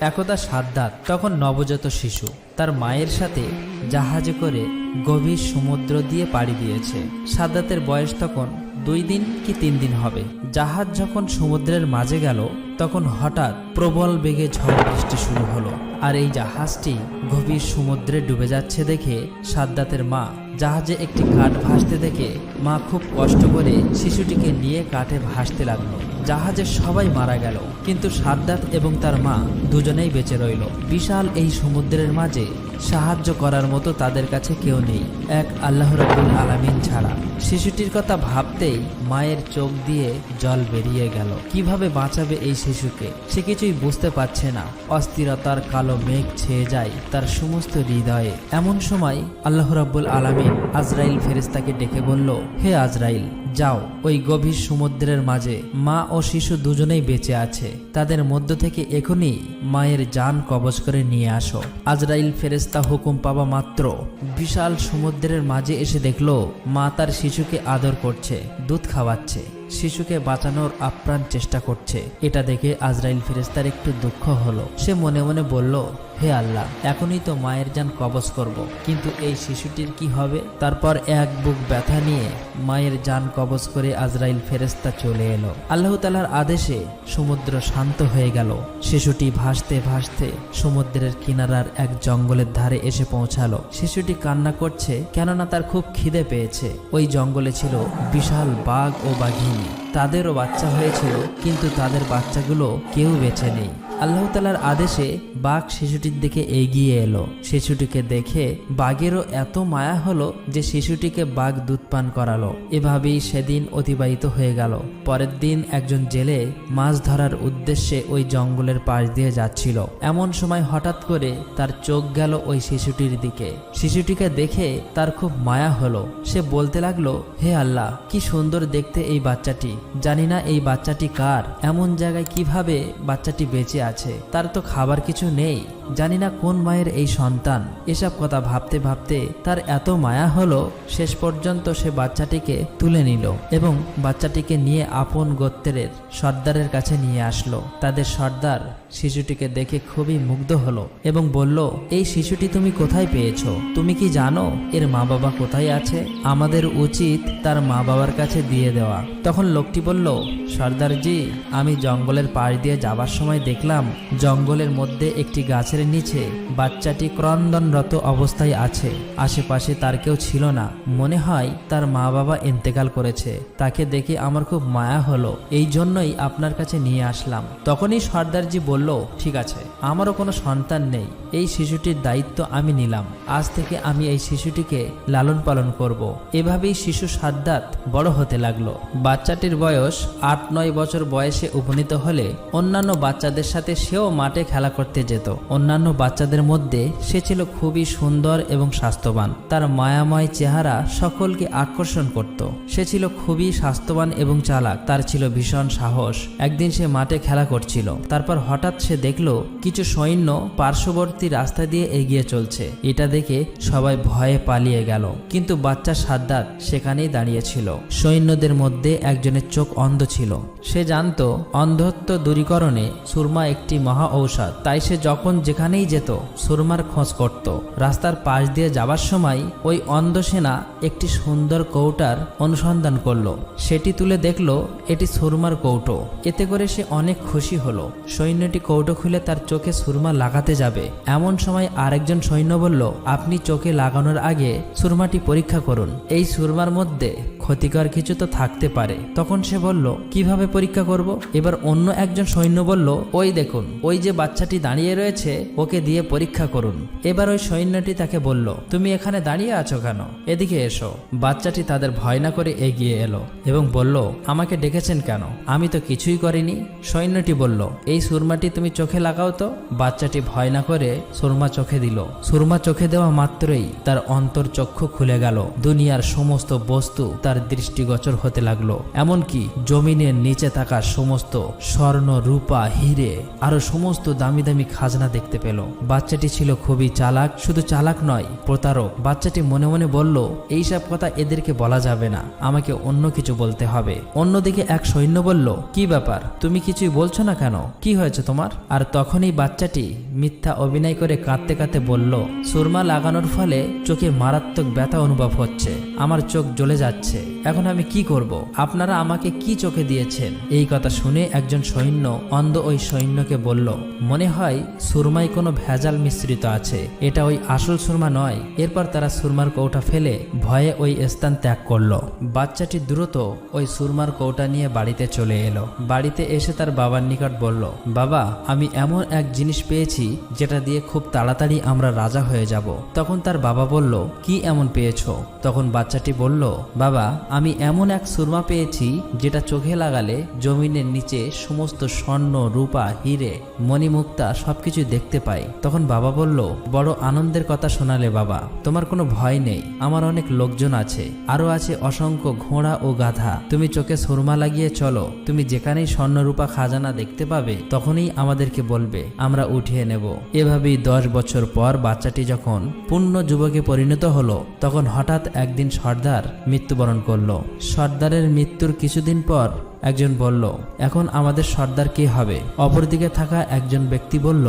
একদা সাদ্দাত তখন নবজাত শিশু তার মায়ের সাথে জাহাজে করে গভীর সমুদ্র দিয়ে পাড়ি দিয়েছে। সাদ্দাতের বয়স তখন 2 দিন কি 3 দিন হবে। জাহাজ যখন সমুদ্রের মাঝে গেল তখন হঠাৎ প্রবল বেগে ঝড় বৃষ্টি শুরু হলো, আর এই জাহাজটি গভীর সমুদ্রে ডুবে যাচ্ছে দেখে সাদ্দাতের মা জাহাজে একটি কাঠ ভাসতে দেখে মা খুব কষ্ট করে শিশুটিকে নিয়ে কাঠে ভাসতে লাগলো। জাহাজের সবাই মারা গেল, কিন্তু সাদ্দাত এবং তার মা দুজনেই বেঁচে রইল। বিশাল এই সমুদ্রের মাঝে সাহায্য করার মতো তাদের কাছে কেউ নেই, এক আল্লাহ রাব্বুল আলামিন ছাড়া। শিশুটির কথা ভাবতেই মায়ের চোখ দিয়ে জল বেরিয়ে গেল। কিভাবে বাঁচাবে এই শিশুকে সে কিছুই বুঝতে পারছে না। অস্থিরতার কালো মেঘ ছেয়ে যায় তার সমস্ত হৃদয়ে। এমন সময় আল্লাহ রাব্বুল আলামিন আজরাইল ফেরেশতাকে ডেকে বলল, হে আজরাইল, যাও ওই গভীর সমুদ্রের মাঝে মা ও শিশু দুজনেই বেঁচে আছে, তাদের মধ্য থেকে এখনই মায়ের জান কবজ করে নিয়ে আসো। আজরাইল ফেরেশতা হুকুম পাওয়া মাত্র বিশাল সমুদ্রের মাঝে এসে দেখলো মা তার শিশুকে আদর করছে, দুধ খাওয়াচ্ছে, শিশুকে বাঁচানোর আপ্রাণ চেষ্টা করছে। এটা দেখে আজরাইল ফেরেশতার একটু দুঃখ হলো। সে মনে মনে বলল, হে আল্লাহ, এখনই তো মায়ের জান কবজ করব, কিন্তু এই শিশুটির কি হবে? তারপর এক বুক ব্যথা নিয়ে মায়ের জান কবজ করে আজরাইল ফেরেশতা চলে এলো। আল্লাহ তাআলার আদেশে সমুদ্র শান্ত হয়ে গেল। শিশুটি ভাসতে ভাসতে সমুদ্রের কিনারার এক জঙ্গলের ধারে এসে পৌঁছালো। শিশুটি কান্না করছে, কেননা তার খুব খিদে পেয়েছে। ওই জঙ্গলে ছিল বিশাল বাঘ ও বাঘিনী, তাদেরও বাচ্চা হয়েছিল, কিন্তু তাদের বাচ্চাগুলো কেউ বেঁচে নেই। আল্লাহ তাআলার আদেশে বাঘ শিশুটির দিকে এগিয়ে এলো। শিশুটিকে দেখে বাঘেরও এত মায়া হলো যে শিশুটিকে বাঘ দুধ পান করালো। এভাবেই সেদিন অতিবাহিত হয়ে গেল। পরের দিন একজন জেলে মাছ ধরার উদ্দেশ্যে ওই জঙ্গলের পাশ দিয়ে যাচ্ছিল। এমন সময় হঠাৎ করে তার চোখ গেল ওই শিশুটির দিকে। শিশুটিকে দেখে তার খুব মায়া হলো। সে বলতে লাগলো, হে আল্লাহ, কি সুন্দর দেখতে এই বাচ্চাটি, জানি না এই বাচ্চাটি কার, এমন জায়গায় কিভাবে বাচ্চাটি বেঁচে আছে, তার তো খাবার কিছু নেই, জানি না কোন মায়ের এই সন্তান। এসব কথা ভাবতে ভাবতে তার এত মায়া হলো, শেষ পর্যন্ত সে বাচ্চাটিকে তুলে নিল এবং বাচ্চাটিকে নিয়ে আপন গোত্রের সর্দারের কাছে নিয়ে আসলো। তাদের সর্দার শিশুটিকে দেখে খুবই মুগ্ধ হলো এবং বলল, এই শিশুটি তুমি কোথায় পেয়েছো? তুমি কি জানো এর মা বাবা কোথায় আছে? আমাদের উচিত তার মা বাবার কাছে দিয়ে দেওয়া। তখন লোকটি বলল, সর্দারজি, আমি জঙ্গলের পাশ দিয়ে যাবার সময় দেখলাম জঙ্গলের মধ্যে একটি গাছের নিচে বাচ্চাটি ক্রন্দনরত অবস্থায় আছে। আশেপাশে তার কেউ ছিল না, মনে হয় তার মা বাবা ইন্তেকাল করেছে। তাকে দেখে আমার খুব মায়া হলো, এই জন্যই আপনার কাছে নিয়ে আসলাম। তখনই সর্দারজি বলল, ঠিক আছে, আমারও কোনো সন্তান নেই, এই শিশুটির দায়িত্ব আমি নিলাম। আজ থেকে আমি এই শিশুটিকে লালন পালন করব। এভাবেই শিশু সাদ্দাত বড় হতে লাগলো। বাচ্চাটির বয়স 8-9 বছর বয়সে উপনীত হলে অন্যান্য বাচ্চাদের সাথে সেও মাঠে খেলা করতে যেত। অন্যান্য বাচ্চাদের মধ্যে সে ছিল খুবই সুন্দর এবং স্বাস্থ্যবান। তার মায়াময় চেহারা সকলকে আকর্ষণ করত। সে ছিল খুবই স্বাস্থ্যবান এবং চালাক। তার ছিল ভীষণ সাহস। একদিন সে মাঠে খেলা করছিল, তারপর হঠাৎ সে দেখলো কিছু সৈন্য পার্শ্ববর্তী রাস্তা দিয়ে এগিয়ে চলছে। এটা দেখে সবাই ভয়ে পালিয়ে গেল, কিন্তু বাচ্চা সাদ্দাত সেখানেই দাঁড়িয়েছিল। সৈন্যদের মধ্যে একজনের চোখ অন্ধ ছিল। সে জানতো অন্ধত্ব দূরীকরণে সুরমা একটি মহা ঔষধ, তাই সে যখন যেখানেই যেত সুরমার খোঁজ করত। রাস্তার পাশ দিয়ে যাবার সময় ওই অন্ধ সেনা একটি সুন্দর কৌটার অনুসন্ধান করলো। সেটি তুলে দেখলো এটি সুরমার কৌটো। এতে করে সে অনেক খুশি হলো। সৈন্যটি কৌটো খুলে তার চোখে সুরমা লাগাতে যাবে, এমন সময় আরেকজন সৈন্য বলল, আপনি চোখে লাগানোর আগে সুরমাটি পরীক্ষা করুন, এই সুরমার মধ্যে ক্ষতিকর কিছু তো থাকতে পারে। তখন সে বলল, কিভাবে পরীক্ষা করব? এবার অন্য একজন সৈন্য বলল, ওই দেখুন, ওই যে বাচ্চাটি দাঁড়িয়ে রয়েছে, ওকে দিয়ে পরীক্ষা করুন। এবার ওই সৈন্যটি তাকে বলল, তুমি এখানে দাঁড়িয়ে আছো কেন? এদিকে এসো। বাচ্চাটি তাদের ভয় না করে এগিয়ে এলো এবং বলল, আমাকে ডেকেছেন কেন? আমি তো কিছুই করিনি। সৈন্যটি বলল, এই সুরমাটি তুমি চোখে লাগাও তো। বাচ্চাটি ভয় না করে সুরমা চোখে দিল। সুরমা চোখে দেওয়া মাত্রই তার অন্তর চক্ষু খুলে গেল। দুনিয়ার সমস্ত বস্তু তার দৃষ্টিগোচর হতে লাগলো। এমনকি জমিনের নিচে থাকা সমস্ত স্বর্ণ, রূপা, হিরে আরো সমস্ত দামি দামি খাজনা দেখতে দেখতে পেল। বাচ্চাটি ছিল খুবই চালাক, শুধু চালাক নয়, প্রতারক। বাচ্চাটি মনে মনে বলল, এইসব কথা এদেরকে বলা যাবে না, আমাকে অন্য কিছু বলতে হবে। অন্যদিকে এক সৈন্য বলল, কি ব্যাপার, তুমি কিছুই বলছো না কেন, কি হয়েছে তোমার? আর তখনই বাচ্চাটি মিথ্যা অভিনয় করে কাঁদতে কাঁদতে বলল, সুরমা লাগানোর ফলে চোখে মারাত্মক ব্যথা অনুভব হচ্ছে, আমার চোখ জ্বলে যাচ্ছে, এখন আমি কি করব? আপনারা আমাকে কি চোখে দিয়েছেন? এই কথা শুনে একজন সৈন্য অন্ধ ওই সৈন্যকে বলল, মনে হয় সুরমায় কোনো ভেজাল মিশ্রিত আছে, এটা ওই আসল সুরমা নয়। এরপর তারা সুরমার কৌটা ফেলে ভয়ে ওই স্থান ত্যাগ করলো। বাচ্চাটি দ্রুত ওই সুরমার কৌটা নিয়ে বাড়িতে চলে এলো। বাড়িতে এসে তার বাবার নিকট বলল, বাবা, আমি এমন এক জিনিস পেয়েছি যেটা দিয়ে খুব তাড়াতাড়ি আমরা রাজা হয়ে যাব। তখন তার বাবা বলল, কি এমন পেয়েছো? তখন বাচ্চাটি বলল, বাবা, আমি এমন এক সুরমা পেয়েছি যেটা চোখে লাগালে জমিনের নিচে সমস্ত স্বর্ণ, রূপা, হিরে, মণিমুক্তা সবকিছু দেখতে পাই। তখন বাবা বলল, বড় আনন্দের কথা শোনালে বাবা, তোমার কোনো ভয় নেই, আমার অনেক লোকজন আছে, আরো আছে অসংখ্য ঘোড়া ও গাধা, তুমি চোখে সুরমা লাগিয়ে চলো, তুমি যেখানেই স্বর্ণ রূপা খাজানা দেখতে পাবে তখনই আমাদেরকে বলবে, আমরা উঠিয়ে নেব। এভাবেই 10 বছর পর বাচ্চাটি যখন পূর্ণ যুবকে পরিণত হলো, তখন হঠাৎ একদিন সর্দার মৃত্যুবরণ করলো। সর্দারের মৃত্যুর কিছুদিন পর একজন বলল, এখন আমাদের সর্দার কে হবে? অপরদিকে থাকা একজন ব্যক্তি বলল,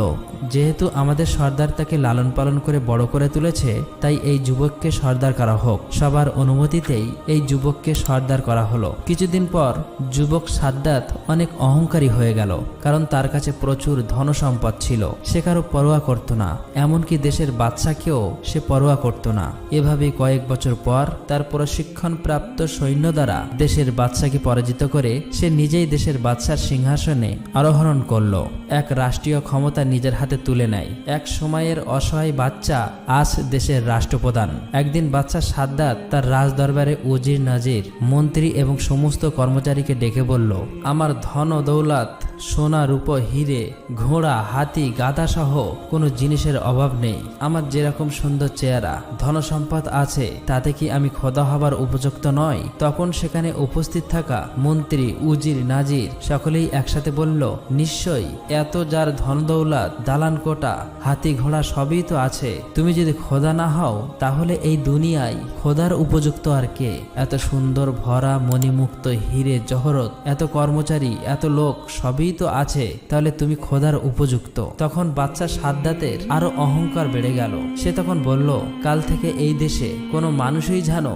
যেহেতু আমাদের সর্দার তাকে লালন পালন করে বড় করে তুলেছে, তাই এই যুবককে সর্দার করা হোক। সবার অনুমতিতেই এই যুবককে সর্দার করা হলো। কিছুদিন পর যুবক সাদ্দাত অনেক অহংকারী হয়ে গেল, কারণ তার কাছে প্রচুর ধন সম্পদ ছিল। সে কারো পরোয়া করত না, এমনকি দেশের বাদশাকেও সে পরোয়া করত না। এভাবেই কয়েক বছর পর তার প্রশিক্ষণপ্রাপ্ত সৈন্য দ্বারা দেশের বাদশাকে পরাজিত করে সে নিজেই দেশের বাদশার সিংহাসনে আরোহণ করল। এক রাষ্ট্রীয় ক্ষমতা নিজের হাতে তুলে নেয়। এক সময়ের অসহায় বাচ্চা আজ দেশের রাষ্ট্রপ্রধান। একদিন বাদশা সাদ্দাত তার রাজদরবারে উজির, নাজির, মন্ত্রী এবং সমস্ত কর্মচারীকে ডেকে বলল, আমার ধন ও দৌলত, সোনা, রূপ, হিরে, ঘোড়া, হাতি, গাধা সহ কোনো জিনিসের অভাব নেই। আমার যেরকম সুন্দর চেহারা, ধনসম্পদ আছে, তাতে কি আমি খোদা হবার উপযুক্ত নয়? তখন সেখানে উপস্থিত থাকা মন্ত্রী, উজির, নাজির সকলেই একসাথে বলল, নিশ্চয়ই, এত যার ধন দৌলত, দালান কোটা, হাতি, ঘোড়া সবই তো আছে, তুমি যদি খোদা না হও তাহলে এই দুনিয়ায় খোদার উপযুক্ত আর কে? এত সুন্দর ভরা মণিমুক্ত, হিরে জহরত, এত কর্মচারী, এত লোক সবই তো আছে, তাহলে তুমি খোদার উপযুক্ত। তখন বাচ্চা সাদ্দাতের আরো অহংকার বেড়ে গেল। সে তখন বলল, কাল থেকে এই দেশে কোনো মানুষই যেন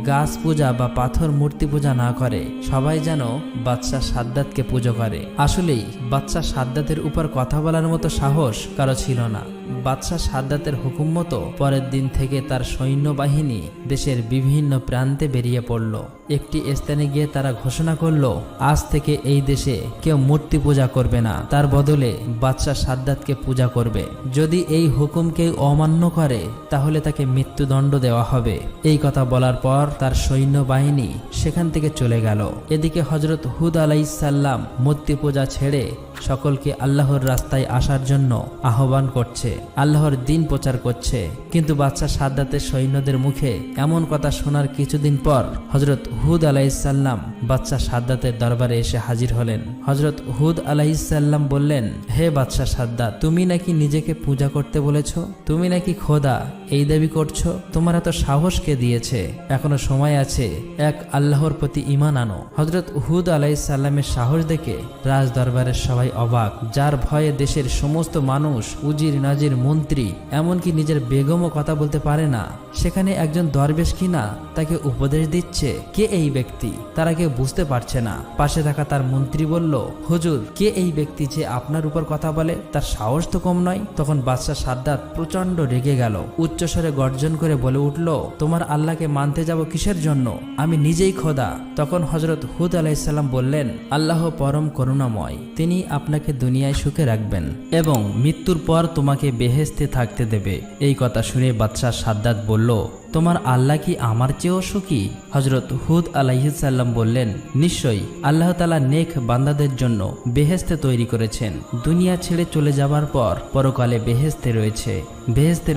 গাছ পূজা বা পাথর মূর্তি পূজা না করে, সবাই যেন বাচ্চা সাদ্দাতকে পুজো করে। আসলেই বাচ্চা সাদ্দাতের উপর কথা বলার মতো সাহস কারো ছিল না। বাদশাহ সাদ্দাতের হুকুম মতো পরের দিন থেকে তার সৈন্যবাহিনী দেশের বিভিন্ন প্রান্তে বেরিয়ে পড়ল। একটি স্থানে গিয়ে তারা ঘোষণা করল, আজ থেকে এই দেশে কেউ মূর্তি পূজা করবে না, তার বদলে বাদশাহ সাদ্দাতকে পূজা করবে। যদি এই হুকুম কেউ অমান্য করে তাহলে তাকে মৃত্যুদণ্ড দেওয়া হবে। এই কথা বলার পর তার সৈন্যবাহিনী সেখান থেকে চলে গেল। এদিকে হযরত হুদ আলাইহিস সালাম মূর্তি পূজা ছেড়ে সকলকে আল্লাহর রাস্তায় আসার জন্য আহ্বান করছে, আল্লাহর দিন প্রচার করছে। কিন্তু বাদশাহ সাদ্দাতের সৈন্যদের মুখে এমন কথা শোনার কিছুদিন পর হযরত হুদ আলাইহিস সালাম বাদশাহ সাদ্দাতের দরবারে এসে হাজির হলেন। হযরত হুদ আলাইহিস সালাম বললেন, হে বাদশাহ সাদ্দাত, তুমি নাকি নিজেকে পূজা করতে বলেছ, তুমি নাকি খোদা এই দাবি করছো, তোমার এত সাহস কে দিয়েছে? এখনো সময় আছে, এক আল্লাহর প্রতি ঈমান আনো। হযরত হুদ আলাইহিস সালামের সাহস দেখে রাজ দরবারের সবাই অবাক। যার ভয়ে দেশের সমস্ত মানুষ, উজির, নাজির, মন্ত্রী, এমনকি নিজের বেগমও কথা বলতে পারে না, সেখানে একজন দরবেশ কিনা তাকে উপদেশ দিচ্ছে। কে এই ব্যক্তি? তারা কেউ বুঝতে পারছে না। পাশে থাকা তার মন্ত্রী বলল, হুজুর, কে এই ব্যক্তি যে আপনার উপর কথা বলে? তার সাহস তো কম নয়। তখন বাদশাহ সাদ্দাত প্রচন্ড রেগে গেল, উচ্চস্বরে গর্জন করে বলে উঠল, তোমার আল্লাহকে মানতে যাব কিসের জন্য? আমি নিজেই খোদা। তখন হযরত হুদ আলাইহিস সালাম বললেন, আল্লাহ পরম করুণাময়, তিনি আপনাকে দুনিয়ায় সুখে রাখবেন এবং মৃত্যুর পর তোমাকে বেহেশতে থাকতে দেবে। এই কথা শুনে বাদশাহ সাদ্দাত বলল, তোমার আল্লাহ কি আমার চেয়েও সুখী? হযরত হুদ আলাইহিস সালাম বললেন, নিশ্চয়ই আল্লাহ তাআলা নেক বান্দাদের জন্য বেহেশতে তৈরি করেছেন। দুনিয়া ছেড়ে চলে যাবার পর পরকালে বেহেশতে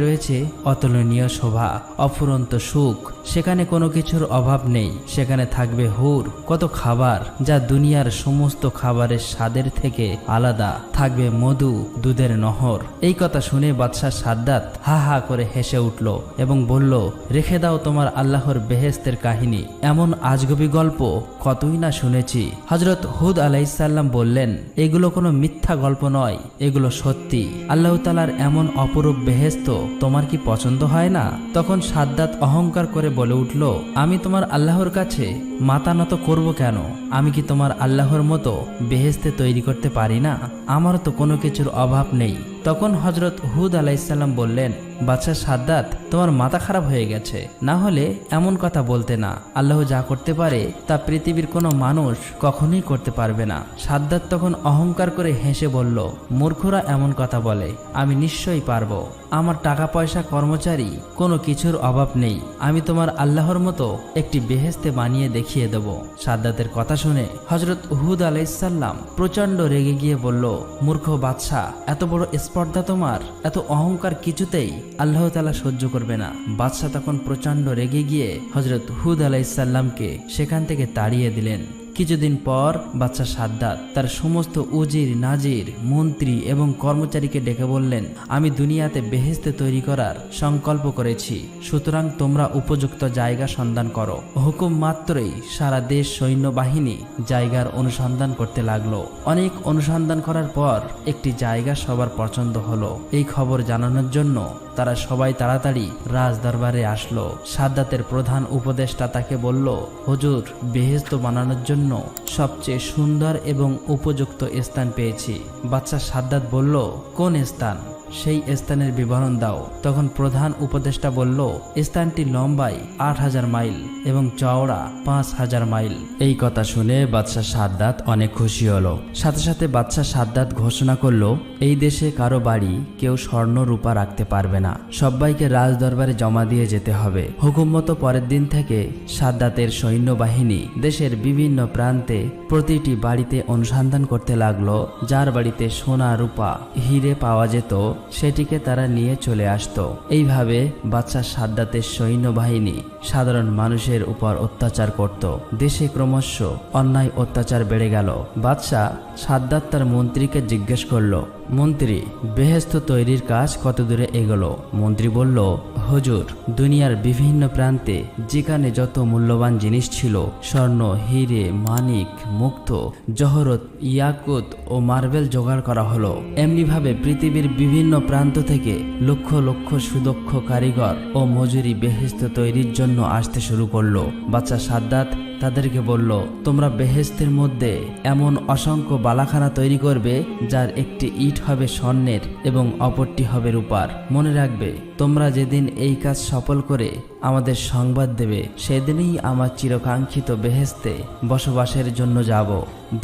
রয়েছে অতুলনীয় শোভা, অফুরন্ত সুখ। সেখানে কোনো কিছুর অভাব নেই। সেখানে থাকবে হুর, কত খাবার যা দুনিয়ার সমস্ত খাবারের স্বাদের থেকে আলাদা। থাকবে মধু, দুধের নহর। এই কথা শুনে বাদশাহ সাদ্দাত হা হা করে হেসে উঠল এবং বলল, রেখে দাও তোমার আল্লাহর বেহেশতের কাহিনী। এমন আজগবি গল্প কতই না শুনেছি। হযরত হুদ আলাইহিস সালাম বললেন, এগুলো কোনো মিথ্যা গল্প নয়, এগুলো সত্যি। আল্লাহ তাআলার এমন অপরূপ বেহেশত তোমার কি পছন্দ হয় না? তখন সাদ্দাত অহংকার করে বলে উঠল, আমি তোমার আল্লাহর কাছে মাথা নত করব কেন? আমি কি তোমার আল্লাহর মতো বেহেশতে তৈরি করতে পারি না? আমার তো কোনো কিছুর অভাব নেই। তখন হযরত হুদ আলাইহিস সালাম বললেন, বাদশাহ সাদ্দাত, তোমার মাথা খারাপ হয়ে গেছে। না হলে এমন কথা বলতে না। আল্লাহ যা করতে পারে তা পৃথিবীর কোনো মানুষ কখনোই করতে পারবে না। সাদ্দাত তখন অহংকার করে হেসে বলল, মূর্খরা এমন কথা বলে, আমি নিশ্চয়ই পারবো। আমার টাকা পয়সা, কর্মচারী, কোনো কিছুর অভাব নেই। আমি তোমার আল্লাহর মতো একটি বেহেশতে বানিয়ে দেখিয়ে দেব। সাদ্দাতের কথা শুনে হযরত হুদ আলাইহিস সালাম প্রচন্ড রেগে গিয়ে বলল, মূর্খ বাদশাহ, এত বড় স্পর্ধা তোমার, এত অহংকার কিছুতেই আল্লাহ তাআলা সহ্য করবে না। বাদশাহ তখন প্রচন্ড রেগে গিয়ে হযরত হুদ আলাইহিস সালামকে সেখান থেকে তাড়িয়ে দিলেন। কিছুদিন পর বাদশাহ সাদ্দাত তার সমস্ত উজির, নাজির, মন্ত্রী এবং কর্মচারীকে ডেকে বললেন, আমি দুনিয়াতে বেহেশতে তৈরি করার সংকল্প করেছি, সুতরাং তোমরা উপযুক্ত জায়গা সন্ধান করো। হুকুম মাত্রই সারা দেশ সৈন্যবাহিনী জায়গার অনুসন্ধান করতে লাগলো। অনেক অনুসন্ধান করার পর একটি জায়গা সবার পছন্দ হলো। এই খবর জানানোর জন্য তারা সবাই তাড়াতাড়ি রাজ দরবারে আসলো। সাদ্দাতের প্রধান উপদেষ্টা তাকে বলল, হুজুর, বেহেশত বানানোর জন্য সবচেয়ে সুন্দর এবং উপযুক্ত স্থান পেয়েছি। বাদশাহ সাদ্দাত বলল, কোন স্থান? সেই স্থানের বিবরণ দাও। তখন প্রধান উপদেষ্টা বলল, স্থানটি লম্বায় ৮,০০০ মাইল এবং চওড়া ৫,০০০ মাইল। এই কথা শুনে বাদশাহ সাদ্দাত অনেক খুশি হলো। সাথে সাথে বাদশাহ সাদ্দাত ঘোষণা করলো, এই দেশে কারো বাড়ি কেউ স্বর্ণ রূপা রাখতে পারবে না, সবাইকে রাজ দরবারে জমা দিয়ে যেতে হবে। হুকুম মতো পরের দিন থেকে সাদ্দাতের সৈন্যবাহিনী দেশের বিভিন্ন প্রান্তে প্রতিটি বাড়িতে অনুসন্ধান করতে লাগলো। যার বাড়িতে সোনা, রূপা, হিরে পাওয়া যেত সেটিকে তারা নিয়ে চলে আসতো। এইভাবে বাদশাহ সাদ্দাতের সৈন্যবাহিনী সাধারণ মানুষের উপর অত্যাচার করত। দেশে ক্রমশ অন্যায় অত্যাচার বেড়ে গেল। বাদশাহ সাদ্দাত তার মন্ত্রীকে জিজ্ঞেস করলো, মন্ত্রী, বেহেশত তৈরির কাজ কত দূরে এগোলো? মন্ত্রী বলল, হুজুর, দুনিয়ার বিভিন্ন প্রান্তে যেখানে যত মূল্যবান জিনিস ছিল, স্বর্ণ, হিরে, মানিক, মুক্ত, জহরত, ইয়াকুত ও মার্বেল জোগাড় করা হলো। এমনিভাবে পৃথিবীর বিভিন্ন প্রান্ত থেকে লক্ষ লক্ষ সুদক্ষ কারিগর ও মজুরি বেহেশত তৈরির জন্য আসতে শুরু করলো। বাদশাহ সাদ্দাত তাদেরকে বলল, তোমরা বেহেশতের মধ্যে এমন অসংখ্য বালাখানা তৈরি করবে যার একটি ইট হবে স্বর্ণের এবং অপরটি হবে রূপার। মনে রাখবে, তোমরা যেদিন এই কাজ সফল করে আমাদের সংবাদ দেবে, সেদিনই আমার চিরকাঙ্ক্ষিত বেহেশতে বসবাসের জন্য যাব।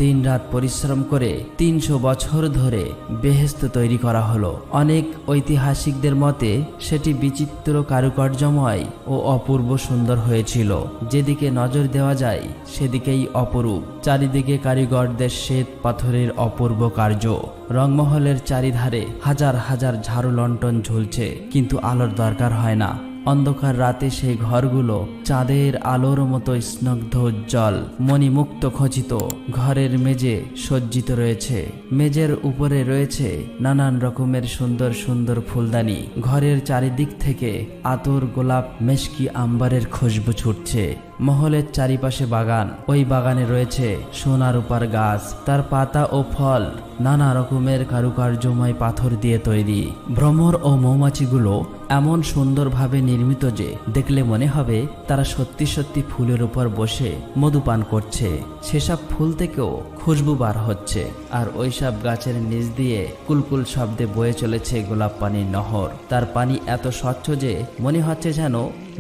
দিন রাত পরিশ্রম করে ৩০০ বছর ধরে বেহেশত তৈরি করা হলো। অনেক ঐতিহাসিকদের মতে সেটি বিচিত্র কারুকার্যময় ও অপূর্ব সুন্দর হয়েছিল। যেদিকে নজর দেওয়া যায় সেদিকেই অপরূপ। চারিদিকে কারিগরদের শ্বেত পাথরের অপূর্ব কার্য। রংমহলের চারিধারে হাজার হাজার ঝাড়ু লণ্ঠন ঝুলছে, কিন্তু আলোর দরকার হয় না। অন্ধকার রাতে সেই ঘরগুলো চাঁদের আলোর মতো স্নিগ্ধ উজ্জ্বল, মণিমুক্ত খচিত। ঘরের মেঝে সজ্জিত রয়েছে, মেঝের উপরে রয়েছে নানান রকমের সুন্দর সুন্দর ফুলদানি। ঘরের চারিদিক থেকে আতর, গোলাপ, মেশকি, আম্বারের খুশবু ছুটছে। মহলের চারিপাশে বাগান, ওই বাগানে রয়েছে সোনা রূপার গাছ, তার পাতা ও ফল নানা রকমের কারুকার্যময় পাথর দিয়ে তৈরি। ভ্রমর ও মৌমাছিগুলো এমন সুন্দরভাবে নির্মিত যে দেখলে মনে হবে তারা সত্যি সত্যি ফুলের উপর বসে মধুপান করছে। সেসব ফুল থেকেও খুশবু বার হচ্ছে, আর ওইসব গাছের নিচ দিয়ে কুলকুল শব্দে বয়ে চলেছে গোলাপ পানির নহর। তার পানি এত স্বচ্ছ যে মনে হচ্ছে যেন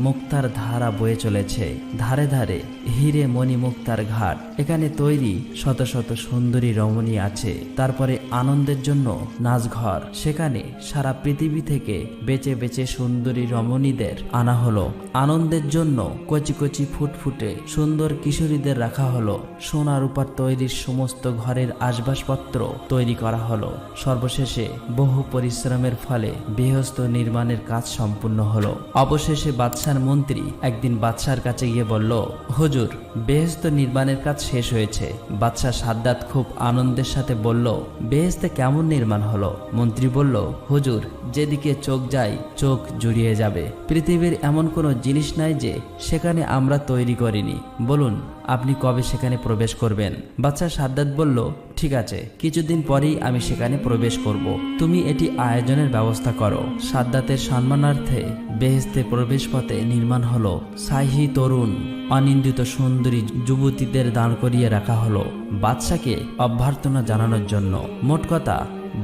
মুক্তার ধারা বয়ে চলেছে, ধারে ধারে হিরে মণি মুক্তার ঘাট। এখানে তৈরি শত শত সুন্দরী রমণী আছে। তারপরে আনন্দের জন্য নাচঘর, সেখানে সারা পৃথিবী থেকে বেচে বেচে সুন্দরী রমণীদের আনা হলো। আনন্দের জন্য কচি কচি ফুটফুটে সুন্দর কিশোরীদের রাখা হলো। সোনা রূপার তৈরির সমস্ত ঘরের আসবাবপত্র তৈরি করা হলো। সর্বশেষে বহু পরিশ্রমের ফলে বেহেশত নির্মাণের কাজ সম্পূর্ণ হলো। অবশেষে বাদশার মন্ত্রী একদিন বাদশার কাছে গিয়ে বলল, হুজুর, বেহেশত নির্মাণের কাজ শেষ হয়েছে। বাদশাহ সাদ্দাত খুব আনন্দের সাথে বলল, বেহেশতে কেমন নির্মাণ হলো? মন্ত্রী বলল, হুজুর, যেদিকে চোখ যায় চোখ জুড়িয়ে যাবে। পৃথিবীর এমন কোনো জিনিস নাই যে সেখানে আমরা তৈরি করিনি। বলুন, আপনি কবে সেখানে প্রবেশ করবেন? বাদশাহ সাদ্দাত বলল, ঠিক আছে, কিছুদিন পরেই আমি সেখানে প্রবেশ করব। তুমি এটি আয়োজনের ব্যবস্থা করো। সাদ্দাতের সম্মানার্থে বেহেশতে প্রবেশ পথে নির্মাণ হলো শাহী তরুণ অনিন্দিত সুন্দরী যুবতীদের দাঁড় করিয়ে রাখা হলো বাদশাকে অভ্যর্থনা জানানোর জন্য। মোট কথা,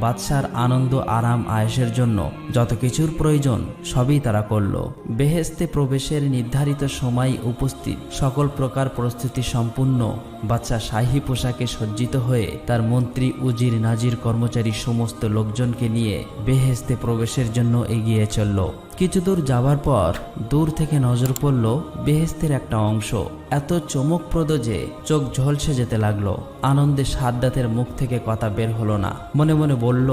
বাদশার আনন্দ আরাম আয়েশের জন্য যত কিছুর প্রয়োজন সবই তারা করল। বেহেশতে প্রবেশের নির্ধারিত সময় উপস্থিত, সকল প্রকার প্রস্তুতি সম্পূর্ণ। বাদশা শাহী পোশাকে সজ্জিত হয়ে তার মন্ত্রী, উজির, নাজির, কর্মচারী সমস্ত লোকজনকে নিয়ে বেহেশতে প্রবেশের জন্য এগিয়ে চলল। কিছু দূর যাওয়ার পর দূর থেকে নজর পড়ল বেহেশতের একটা অংশ এত চমকপ্রদ যে চোখ ঝলসে যেতে লাগলো। আনন্দে সাদ্দাতের মুখ থেকে কথা বের হলো না। মনে মনে বলল,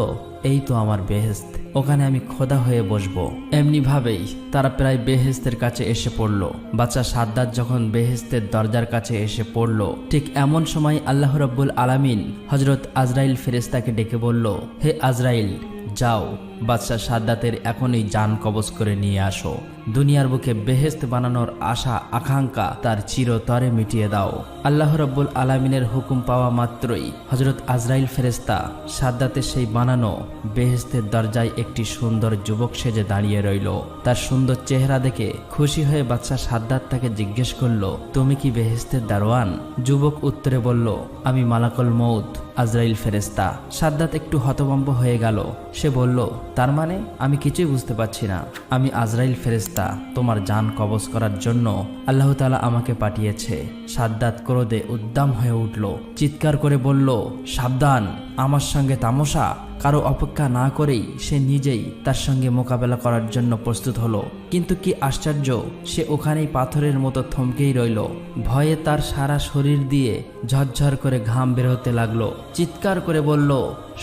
এই তো আমার বেহেশত, ওখানে আমি খোদা হয়ে বসবো। এমনি ভাবেই তারা প্রায় বেহেশতের কাছে এসে পড়ল। বাদশা সাদ্দাত যখন বেহেশতের দরজার কাছে এসে পড়ল, ঠিক এমন সময় আল্লাহ রাব্বুল আলামিন হযরত আজরাইল ফেরেশতাকে ডেকে বলল, হে আজরাইল, যাও, বাদশা সাদ্দাতের এখনই জান কবজ করে নিয়ে আসো। দুনিয়ার বুকে বেহেশত বানানোর আশা আকাঙ্ক্ষা তার চিরতরে মিটিয়ে দাও। আল্লাহ রাব্বুল আলামিনের হুকুম পাওয়া মাত্রই হযরত আজরাইল ফেরেশতা সাদ্দাতের সেই বানানো বেহেশতের দরজায় একটি সুন্দর যুবক সেজে দাঁড়িয়ে রইল। তার সুন্দর চেহারা দেখে খুশি হয়ে বাদশা সাদ্দাত তাকে জিজ্ঞেস করল, তুমি কি বেহেশতের দারোয়ান? যুবক উত্তরে বলল, আমি মালাকুল মউত আজরাইল ফেরেশতা। সাদ্দাত একটু হতভম্ব হয়ে গেল। সে বলল, তার মানে? আমি কিছুই বুঝতে পারছি না। আমি আজরাইল ফেরেশতা, তোমার জান কবজ করার জন্য আল্লাহ তাআলা আমাকে পাঠিয়েছে। সাদ্দাত ক্রোধে উদ্দাম হয়ে উঠল, চিৎকার করে বলল, সাবধান, আমার সঙ্গে তামাশা! কারো অপেক্ষা না করেই সে নিজেই তার সঙ্গে মোকাবেলা করার জন্য প্রস্তুত হলো। কিন্তু কি আশ্চর্য, সে ওখানেই পাথরের মতো থমকেই রইল। ভয়ে তার সারা শরীর দিয়ে ঝরঝর করে ঘাম বের হতে লাগলো। চিৎকার করে বলল,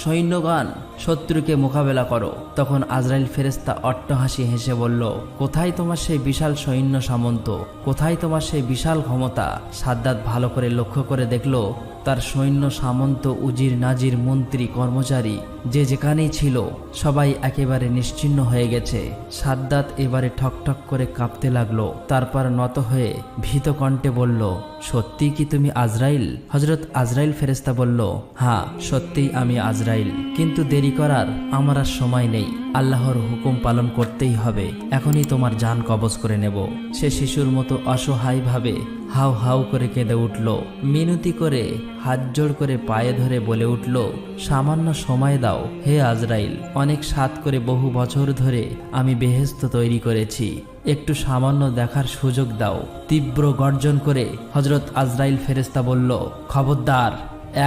সৈন্যগণ, শত্রুকে মোকাবেলা করো। তখন আজরাইল ফেরেশতা অট্টহাসি হেসে বলল, কোথায় তোমার সেই বিশাল সৈন্য সামন্ত? কোথায় তোমার সেই বিশাল ক্ষমতা? সাদ্দাত ভালো করে লক্ষ্য করে দেখল তার সৈন্য সামন্ত, উজির, নাজির, মন্ত্রী, কর্মচারী যে যেখানেই ছিল সবাই একেবারে নিশ্চিহ্ন হয়ে গেছে। সাদ্দাত এবারে ঠকঠক করে কাঁপতে লাগলো। তারপর নত হয়ে ভীত কণ্ঠে বলল, সত্যি কি তুমি আজরাইল? হযরত আজরাইল ফেরেশতা বলল, হ্যাঁ, সত্যিই আমি আজরাইল, কিন্তু দেরি করার আমার আর সময় নেই। আল্লাহর হুকুম পালন করতেই হবে। এখনই তোমার জান কবজ করে নেব। সে শিশুর মতো অসহায়ভাবে হাউ হাউ করে কেঁদে উঠল। মিনতি করে হাত জোড় করে পায়ে ধরে বলে উঠল, সামান্য সময় দাও হে আজরাইল। অনেক সাধ করে বহু বছর ধরে আমি বেহেশত তৈরি করেছি, একটু সামান্য দেখার সুযোগ দাও। তীব্র গর্জন করে হযরত আজরাইল ফেরেশতা বলল, খবরদার,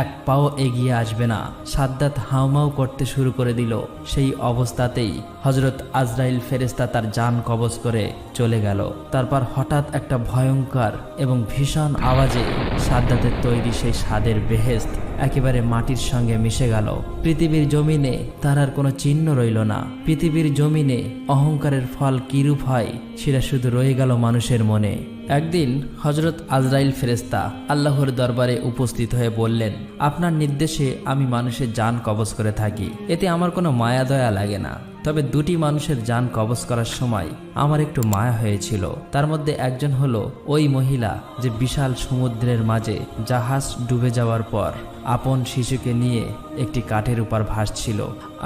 এক পাও এগিয়ে আসবে না। সাদ্দাত হাউমাউ করতে শুরু করে দিল। সেই অবস্থাতেই হযরত আজরাইল ফেরেশতা তার জান কবজ করে চলে গেল। তারপর হঠাৎ একটা ভয়ঙ্কর এবং ভীষণ আওয়াজে সাদ্দাতের তৈরি সেই স্বাদের বেহেশত একেবারে মাটির সঙ্গে মিশে গেল। পৃথিবীর জমিনে তার আর কোনো চিহ্ন রইল না। পৃথিবীর জমিনে অহংকারের ফল কিরূপ হয় সেটা শুধু রয়ে গেল মানুষের মনে। একদিন হযরত আজরাইল ফেরেশতা আল্লাহর দরবারে উপস্থিত হয়ে বললেন, আপনার নির্দেশে আমি মানুষের জান কবজ করে থাকি, এতে আমার কোনো মায়া দয়া লাগে না। তবে দুটি মানুষের জান কবজ করার সময় আমার একটু মায়া হয়েছিল। তার মধ্যে একজন হলো ওই মহিলা যে বিশাল সমুদ্রের মাঝে জাহাজ ডুবে যাওয়ার পর আপন শিশুকে নিয়ে একটি কাঠের উপর ভাসছিল,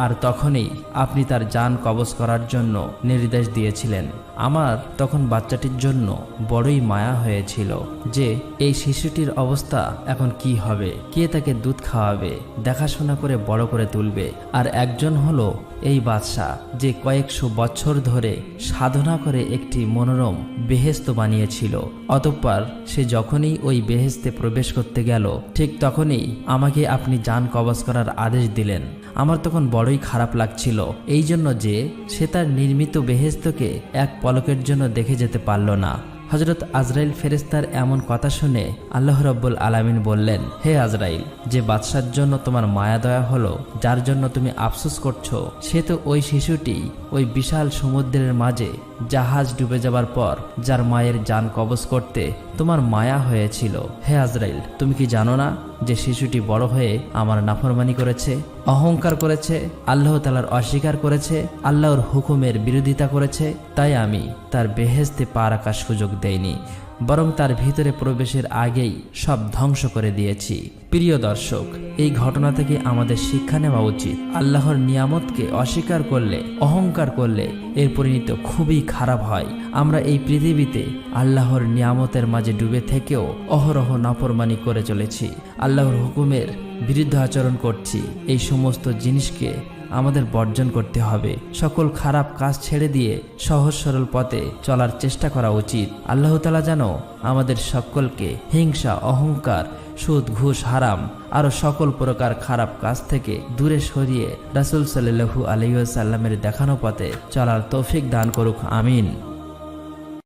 আর তখনই আপনি তার জান কবজ করার জন্য নির্দেশ দিয়েছিলেন। আমার তখন বাচ্চাটির জন্য বড়ই মায়া হয়েছিল যে এই শিশুটির অবস্থা এখন কি হবে, কে তাকে দুধ খাওয়াবে, দেখাশোনা করে বড় করে তুলবে। আর একজন হলো এই বাদশাহ যে কয়েকশো বছর ধরে সাধনা করে একটি মনোরম বেহেশত বানিয়েছিল, অতঃপর সে যখনই ওই বেহেশতে প্রবেশ করতে গেল ঠিক তখনই আমাকে আপনি জান কবজ করার আদেশ দিলেন। আমার তখন বড়ই খারাপ লাগছিল, এই জন্য যে সে তার নির্মিত বেহেশতকে এক পলকের জন্য দেখে যেতে পারল না। হযরত আজরাইল ফেরেশতার এমন কথা শুনে আল্লাহ রাব্বুল আলামিন বললেন, হে আজরাইল, যে বাদশার জন্য তোমার মায়া দয়া হলো, যার জন্য তুমি আফসোস করছো, সে তো ওই শিশুটি ওই বিশাল সমুদ্রের মাঝে জাহাজ ডুবে যাবার পর যার মায়ের জান কবজ করতে তোমার মায়া হয়েছিল। হে আজরাইল, তুমি কি জানো না যে শিশুটি বড় হয়ে আমার নাফরমানি করেছে, অহংকার করেছে, আল্লাহ তাআলার অস্বীকার করেছে, আল্লাহর হুকুমের বিরোধিতা করেছে। তাই আমি তার বেহেশতে পা রাখার সুযোগ দেইনি, বরং তার ভিতরে প্রবেশের আগেই সব ধ্বংস করে দিয়েছি। প্রিয় দর্শক, এই ঘটনা থেকে আমাদের শিক্ষা নেওয়া উচিত, আল্লাহর নিয়ামতকে অস্বীকার করলে, অহংকার করলে এর পরিণতি খুবই খারাপ হয়। আমরা এই পৃথিবীতে আল্লাহর নিয়ামতের মাঝে ডুবে থেকেও অহরহ নাফরমানি করে চলেছি, আল্লাহর হুকুমের বিরুদ্ধে আচরণ করছি। এই সমস্ত জিনিসকে আমাদের বর্জন করতে হবে। সকল খারাপ কাজ ছেড়ে দিয়ে সহজ সরল পথে চলার চেষ্টা করা উচিত। আল্লাহ তাআলা যেন আমাদের সকলকে হিংসা, অহংকার, সুদ, ঘুষ, হারাম আরও সকল প্রকার খারাপ কাজ থেকে দূরে সরিয়ে রাসূল সাল্লাল্লাহু আলাইহি ওয়াসাল্লামের দেখানো পথে চলার তৌফিক দান করুক। আমিন।